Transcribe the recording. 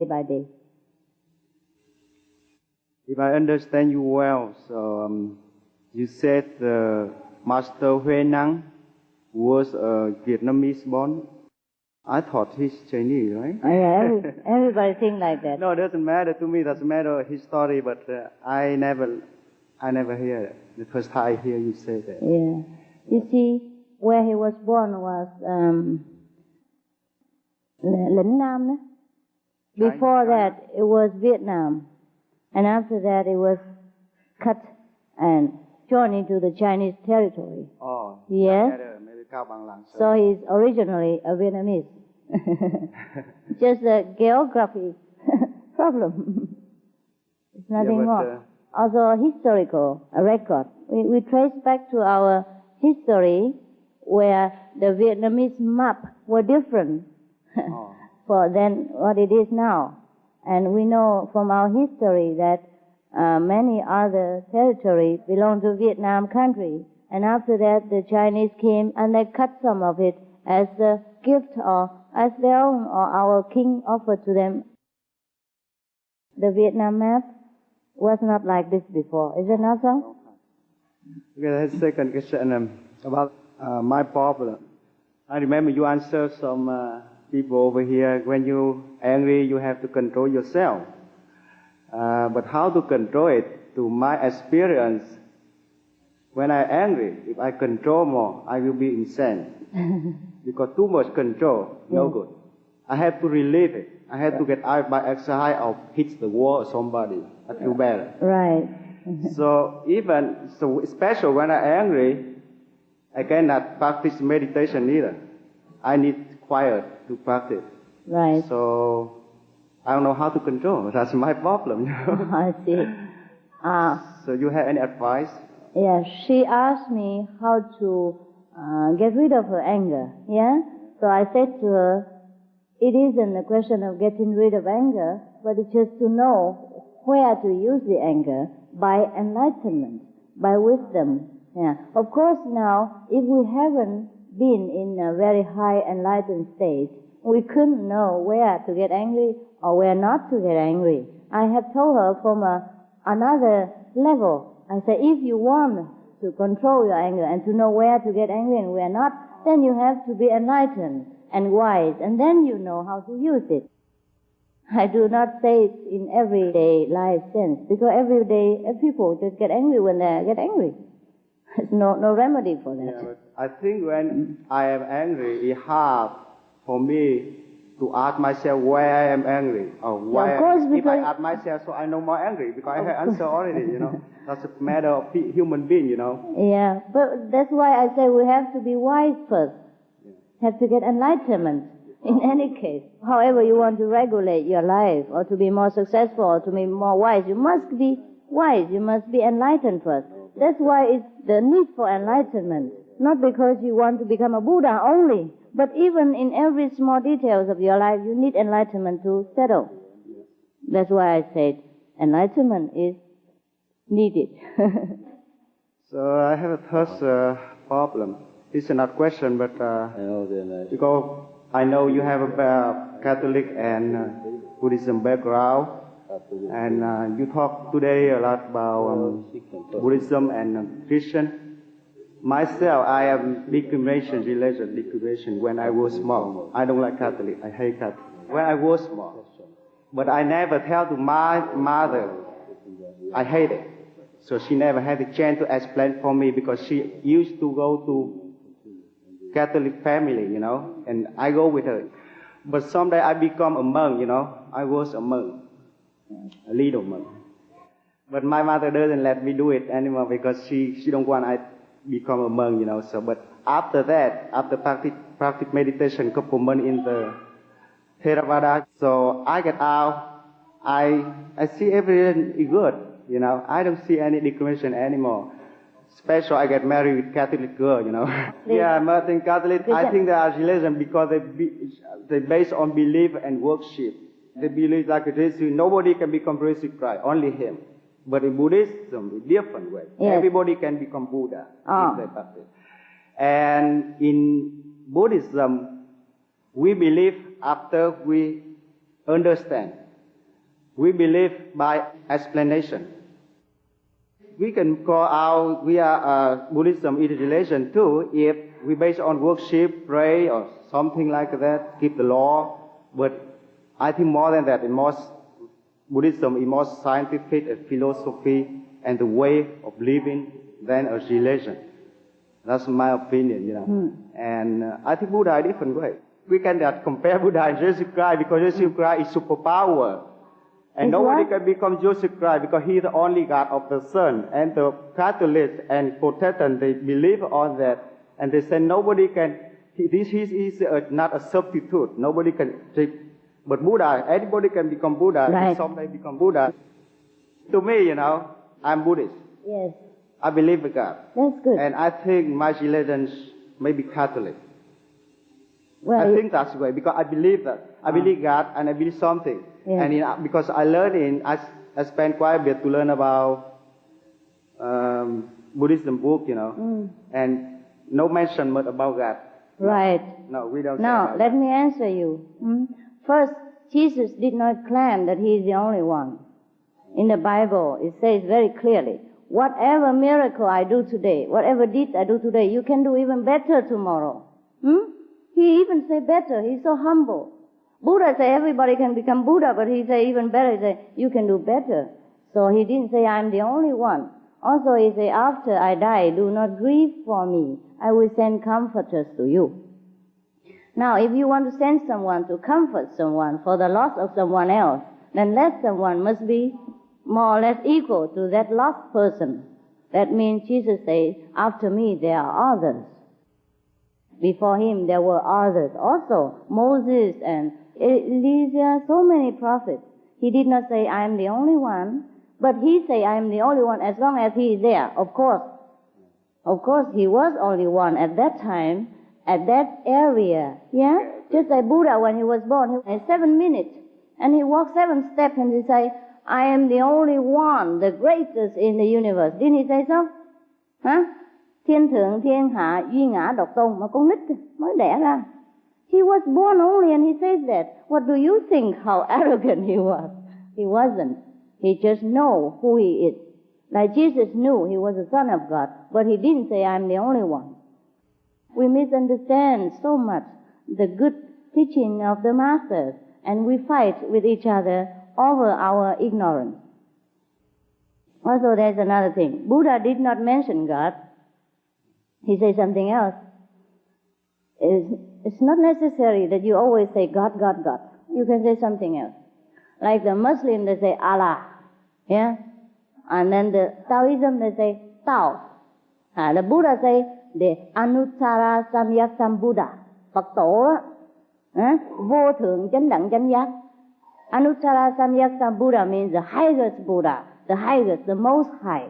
by day. If I understand you well, so you said Master Huinang was a Vietnamese born. I thought he's Chinese, right? Yeah, everybody think like that. No, it doesn't matter to me. It doesn't matter his story, but I never hear it. The first time I hear you say that. Yeah. You see, where he was born was Lĩnh Nam. No? Before that, it was Vietnam. And after that, it was cut and joined into the Chinese territory. Oh, yes. Maybe Cao Bằng Lang. So he's originally a Vietnamese. Just a geography problem. It's nothing more. Also a historical record. We trace back to our history where the Vietnamese map were different for than what it is now. And we know from our history that many other territories belong to Vietnam country. And after that, the Chinese came and they cut some of it as a gift or as their own, or our king offered to them. The Vietnam map was not like this before. Is it not so? Okay, that's the second question about my problem. I remember you answered some people over here, when you're angry, you have to control yourself. But how to control it? To my experience, when I'm angry, if I control more, I will be insane. Because too much control, no good. I have to relieve it. I have to get out by exercise or hit the wall or somebody. I feel better. Right. So especially when I'm angry, I cannot practice meditation either. I need quiet to practice. Right. So I don't know how to control. That's my problem. I see. So you have any advice? Yeah, she asked me how to get rid of her anger. Yeah? So I said to her, it isn't a question of getting rid of anger, but it's just to know where to use the anger by enlightenment, by wisdom. Yeah. Of course now, if we haven't been in a very high enlightened state, we couldn't know where to get angry or where not to get angry. I have told her from another level. I said, if you want to control your anger and to know where to get angry and where not, then you have to be enlightened and wise, and then you know how to use it. I do not say it in everyday life sense, because everyday people just get angry when they get angry. There's no remedy for that. Yeah, but I think when I am angry, it's hard for me to ask myself why I am angry, or why. If I ask myself, so I know more angry because I have answer already. That's a matter of human being. Yeah, but that's why I say we have to be wise first. Have to get enlightenment. In any case, however you want to regulate your life, or to be more successful, or to be more wise, you must be wise. You must be enlightened first. That's why it's the need for enlightenment. Not because you want to become a Buddha only, but even in every small details of your life, you need enlightenment to settle. That's why I said enlightenment is needed. So I have a first problem. It's not a question, but because I know you have a Catholic and Buddhism background, and you talk today a lot about Buddhism and Christian. Myself, I am discrimination, religious discrimination when I was small. I don't like Catholic. I hate Catholic. When I was small. But I never tell to my mother I hate it. So she never had the chance to explain for me because she used to go to Catholic family, and I go with her. But someday I become a monk, I was a monk, a little monk. But my mother doesn't let me do it anymore because she don't want I become a monk, So, but after that, after practice meditation, couple months in the Theravada, so I get out, I see everything is good, I don't see any discrimination anymore. Especially I get married with Catholic girl, Yeah, I'm not in Catholic. I think they are religion because they based on belief and worship. They believe like this, nobody can become Christ Christ, only him. But in Buddhism, it's different way. Yes. Everybody can become Buddha if they practice. And in Buddhism, we believe after we understand. We believe by explanation. We can call out we are Buddhism is religion too if we base on worship, pray, or something like that, keep the law. But I think more than that, Buddhism is more scientific and philosophy and the way of living than a religion. That's my opinion, you know. And I think Buddha is different way. We cannot compare Buddha and Jesus Christ because Jesus Christ is superpower. And nobody can become Jesus Christ because He is the only God of the Son. And the Catholics and Protestants, they believe on that. And they say nobody can, this is not a substitute. Nobody can take, but Buddha, anybody can become Buddha. Right. Someday become Buddha. To me, you know, I'm Buddhist. Yes. I believe in God. That's good. And I think my religion may be Catholic. Well, I think that's the way because I believe that. I believe God and I believe something. Yes. And because I learned I spent quite a bit to learn about Buddhism book, you know, and no mention much about God. Right. No, we don't. Now, let me answer you. First, Jesus did not claim that He is the only one. In the Bible, it says very clearly, whatever miracle I do today, whatever deeds I do today, you can do even better tomorrow. He even say better. He's so humble. Buddha say everybody can become Buddha, but he say even better. He say you can do better. So he didn't say I'm the only one. Also he say after I die, do not grieve for me. I will send comforters to you. Now if you want to send someone to comfort someone for the loss of someone else, then that someone must be more or less equal to that lost person. That means Jesus says, after me there are others. Before him there were others also, Moses and Elijah, so many prophets. He did not say, I am the only one, but he say, I am the only one as long as he is there, of course. Of course, he was only one at that time, at that area, yeah? Just like Buddha when he was born, he had 7 minutes, and he walked 7 steps and he say, I am the only one, the greatest in the universe. Didn't he say so? Huh? Thiên thượng thiên hạ duy ngã độc tôn, mà con nít mới đẻ ra. He was born only and he says that. What do you think how arrogant he was? He wasn't. He just know who he is. Like Jesus knew he was the Son of God, but he didn't say, I'm the only one. We misunderstand so much the good teaching of the Masters, and we fight with each other over our ignorance. Also, there's another thing. Buddha did not mention God. He said something else. It's not necessary that you always say God, God, God. You can say something else. Like the Muslims, they say Allah. Yeah? And then the Taoism, they say Tao. The Buddha say the Anuttara Samyak Sambuddha. Phật tổ đó. Vô thượng chánh đẳng chánh giác. Anuttara Samyak Sambuddha means the highest Buddha, the highest, the most high.